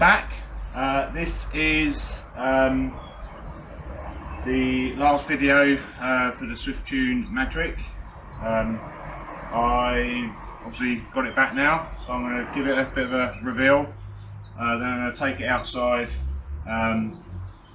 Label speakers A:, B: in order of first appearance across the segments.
A: back. This is the last video for the Swiftune Madgwick. I've obviously got it back now, so I'm going to give it a bit of a reveal. Then I'm going to take it outside,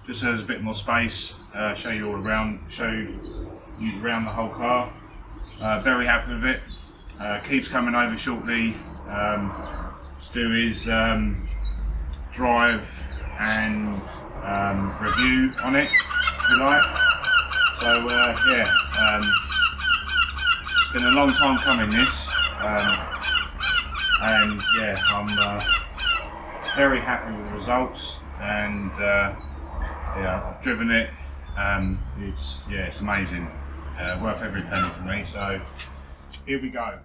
A: just so there's a bit more space, show you all around, show you around the whole car. Very happy with it. Keith's coming over shortly to do his drive and review on it, if you like. So yeah, it's been a long time coming, this, and yeah, I'm very happy with the results, and yeah, I've driven it. It's amazing, worth every penny for me. So here we go.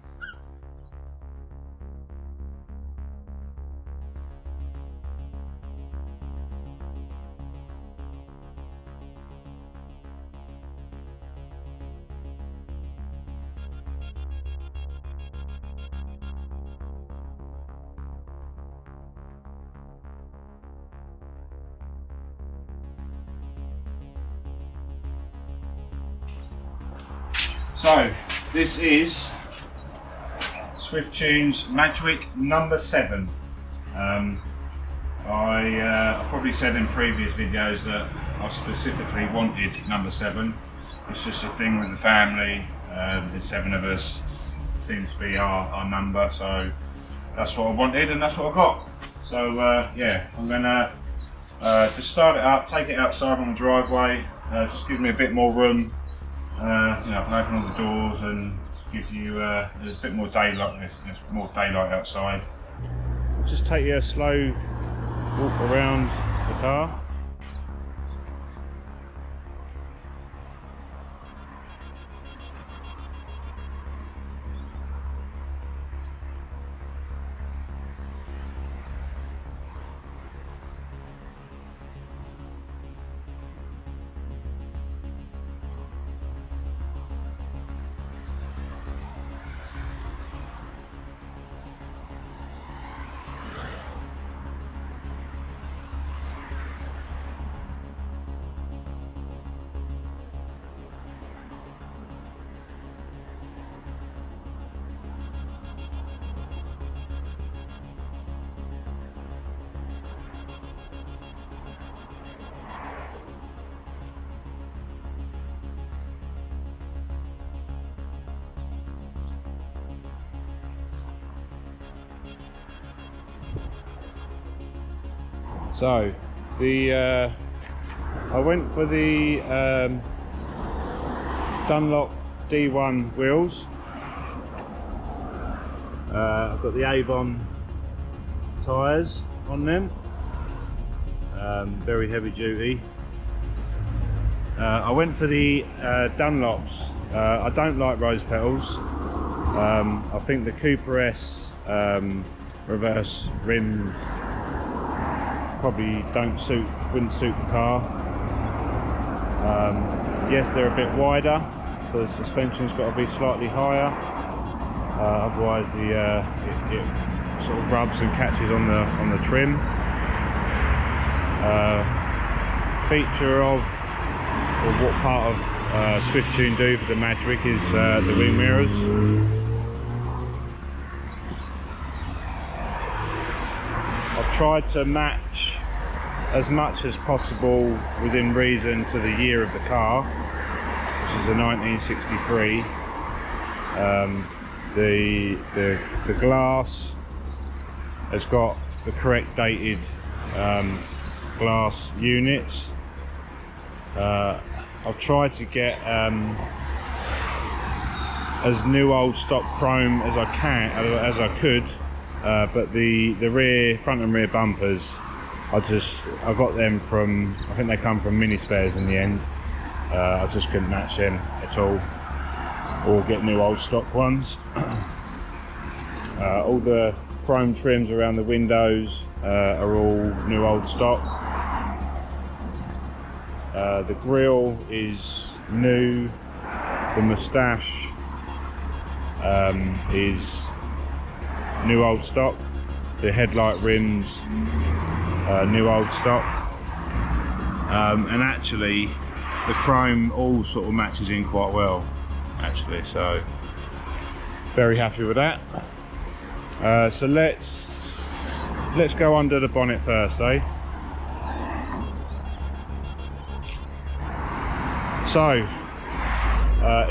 A: So this is Swiftune's Madgwick number 7. I probably said in previous videos that I specifically wanted number 7. It's just a thing with the family. There's 7 of us. It seems to be our number, so that's what I wanted and that's what I got. So yeah, I'm gonna just start it up, take it outside on the driveway, just give me a bit more room. You know, I can open all the doors and give you there's a bit more daylight. There's more daylight outside. Just take you a slow walk around the car. So I went for the Dunlop D1 wheels. I've got the Avon tyres on them, very heavy duty. I went for the Dunlops. I don't like rose petals. I think the Cooper S reverse rims probably wouldn't suit the car. Yes, they're a bit wider, so the suspension's got to be slightly higher. Otherwise, it sort of rubs and catches on the trim. Feature of, or what part of Swiftune do for the Madgwick is the wing mirrors. I've tried to match as much as possible within reason to the year of the car, which is a 1963. The glass has got the correct dated glass units. I've tried to get as new old stock chrome as I could. But the front and rear bumpers, I got them from, I think they come from Mini Spares in the end. I just couldn't match them at all, or get new old stock ones. All the chrome trims around the windows are all new old stock. The grille is new. The moustache is new old stock. The headlight rims new old stock, and actually the chrome all sort of matches in quite well actually, so very happy with that. So let's go under the bonnet first, eh? So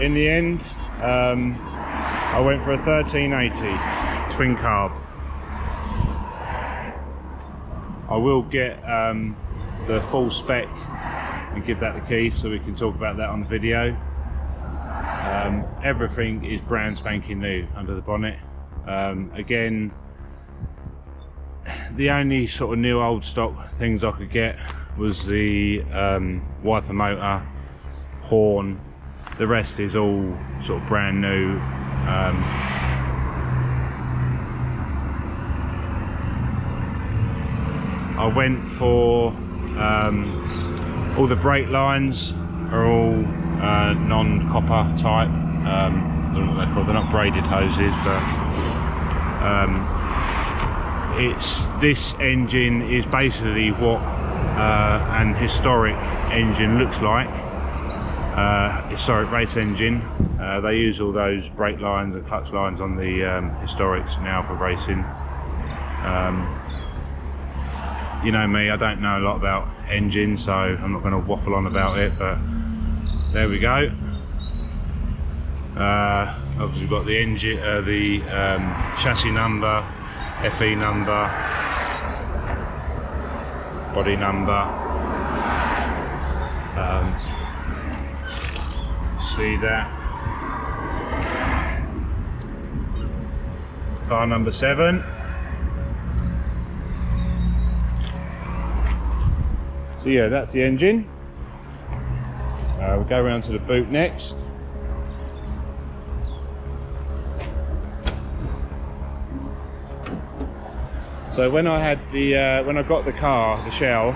A: in the end I went for a 1380 twin carb. I will get the full spec and give that to Keith so we can talk about that on the video. Everything is brand spanking new under the bonnet. Again, the only sort of new old stock things I could get was the wiper motor, horn. The rest is all sort of brand new. I went for all the brake lines are all non-copper type. I don't know what they're called. They're not braided hoses, but this engine is basically what an historic engine looks like. Historic race engine. They use all those brake lines and clutch lines on the historics now for racing. You know me, I don't know a lot about engines, so I'm not going to waffle on about it, but there we go. Obviously we've got the engine, the chassis number, FE number, body number. See that? Car number 7. So yeah, that's the engine. We'll go around to the boot next. So when I had the when I got the car, the shell,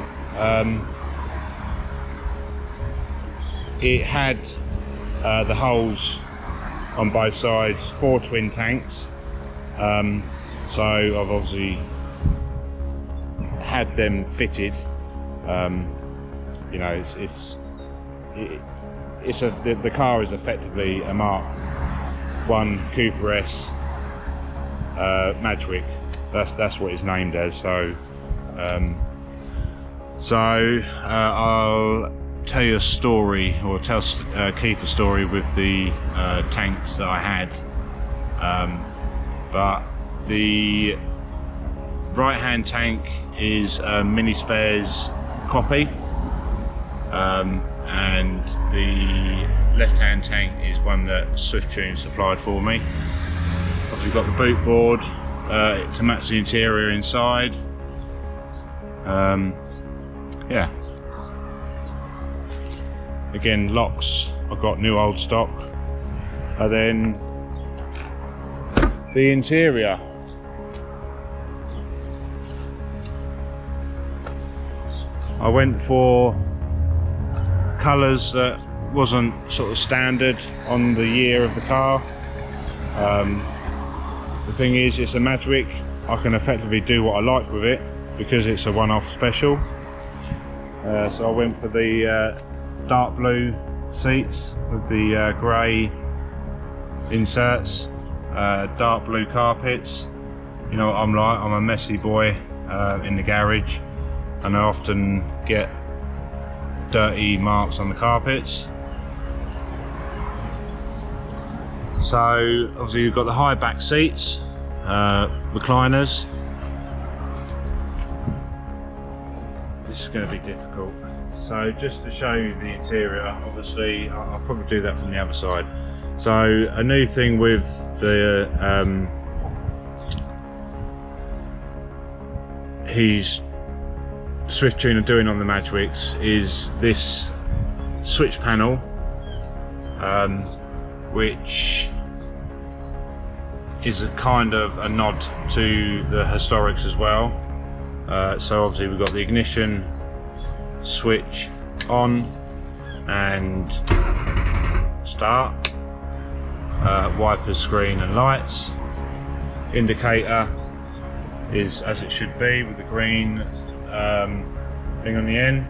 A: it had the holes on both sides, 4 twin tanks. So I've obviously had them fitted. You know, the car is effectively a Mark 1 Cooper S Madgwick. That's what it's named as. So I'll tell you a story, or tell Keith a story with the tanks that I had. But the right hand tank is a Mini Spares copy, and the left hand tank is one that Swiftune supplied for me. Obviously got the boot board to match the interior inside. Yeah, again, locks I've got new old stock. And then the interior, I went for colours that wasn't sort of standard on the year of the car. The thing is, it's a Madgwick. I can effectively do what I like with it because it's a one-off special. So I went for the dark blue seats with the grey inserts, dark blue carpets. You know what I'm like, I'm a messy boy in the garage, and I often get dirty marks on the carpets. So obviously you've got the high back seats, recliners. This is going to be difficult. So just to show you the interior, obviously I'll probably do that from the other side. So a new thing with the Swiftune are doing on the Madgwicks is this switch panel, which is a kind of a nod to the historics as well. So obviously we've got the ignition switch on and start, wipers, screen and lights. Indicator is as it should be with the green thing on the end.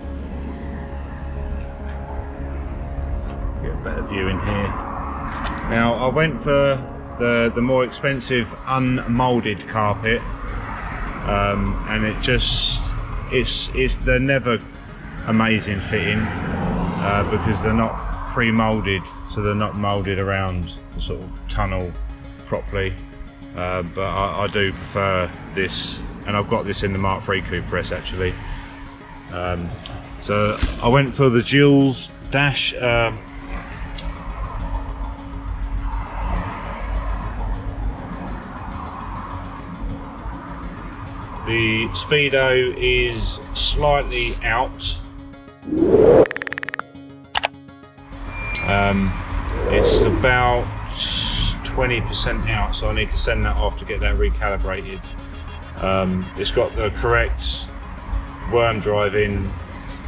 A: Get a better view in here. Now I went for the more expensive unmolded carpet, and they're never amazing fitting because they're not pre-molded, so they're not molded around the sort of tunnel properly. But I do prefer this, and I've got this in the Mark III Cooper S actually. So I went for the Jules dash. The speedo is slightly out. It's about 20% out, so I need to send that off to get that recalibrated. It's got the correct worm drive in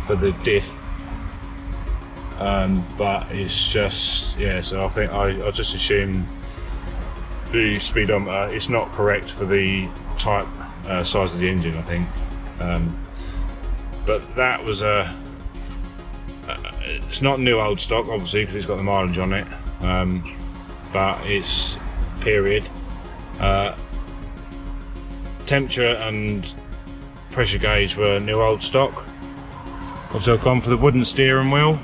A: for the diff, but it's just, yeah, so I think I'll just assume the speedometer is not correct for the type size of the engine, I think. But that was it's not new old stock obviously because it's got the mileage on it, but it's period. Temperature and pressure gauge were new old stock. Also gone for the wooden steering wheel.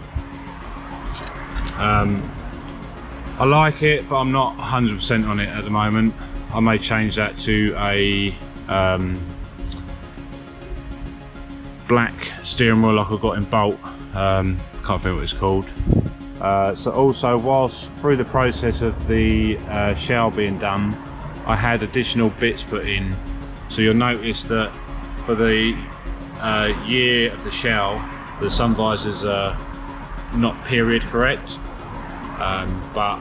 A: I like it, but I'm not 100% on it at the moment. I may change that to a black steering wheel like I got in Bolt. Can't think what it's called. So also, whilst through the process of the shell being done, I had additional bits put in. So you'll notice that for the year of the shell, the sun visors are not period correct. But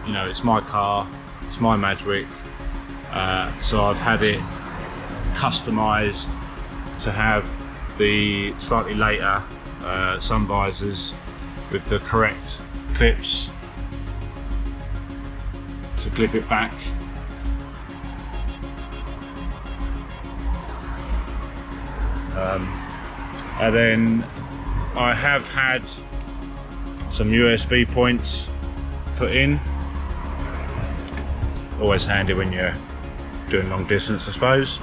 A: you know, it's my car, it's my Madgwick, so I've had it customised to have the slightly later sun visors with the correct clips to clip it back. And then I have had some USB points put in. Always handy when you're doing long distance, I suppose.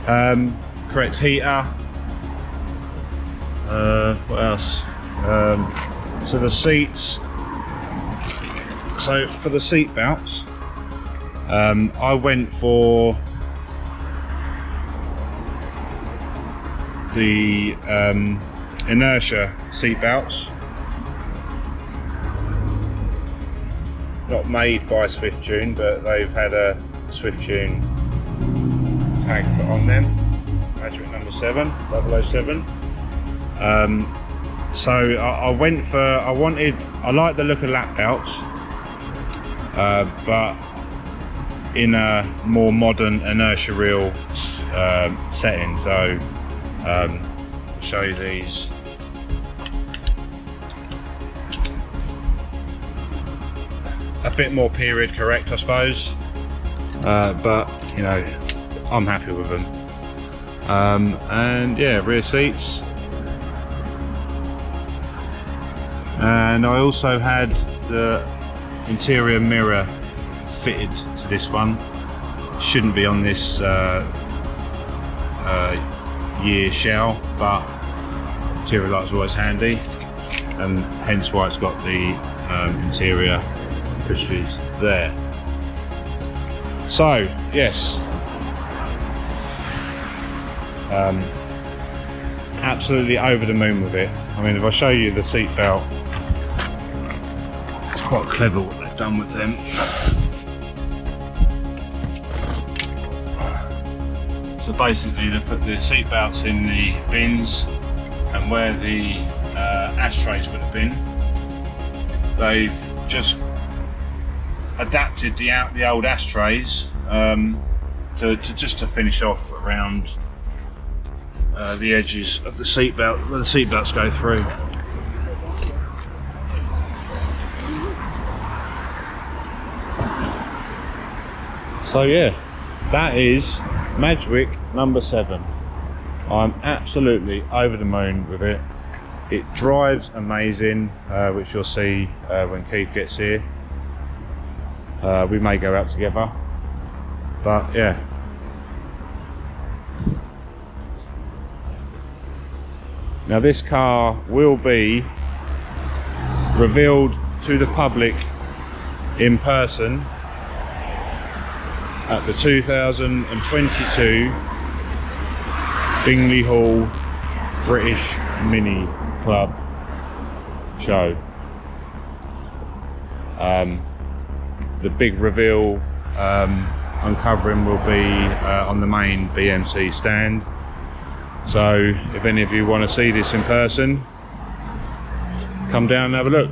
A: Correct heater. What else? So the seats. So for the seat belts, I went for the inertia seat belts. Not made by Swiftune, but they've had a Swiftune tag put on them. Madgwick number 7, 007. So I went for, I like the look of lap belts, but in a more modern inertia reel setting. So I'll show you these. A bit more period correct, I suppose, but you know, I'm happy with them. And yeah, rear seats. And I also had the interior mirror fitted to this one. Shouldn't be on this year shell, but interior light's always handy, and hence why it's got the interior pushers there. So yes, absolutely over the moon with it. I mean, if I show you the seat belt, it's quite clever what they've done with them. So basically they put the seat belts in the bins, and where the ashtrays would have been, they've just adapted the old ashtrays to finish off around the edges of the seat belt, where the seat belts go through. So yeah, that is Madgwick number 7. I'm absolutely over the moon with it. It drives amazing, which you'll see when Keith gets here. We may go out together, but yeah. Now this car will be revealed to the public in person at the 2022 Bingley Hall British Mini Club show. The big reveal uncovering will be on the main BMC stand. So if any of you want to see this in person, come down and have a look.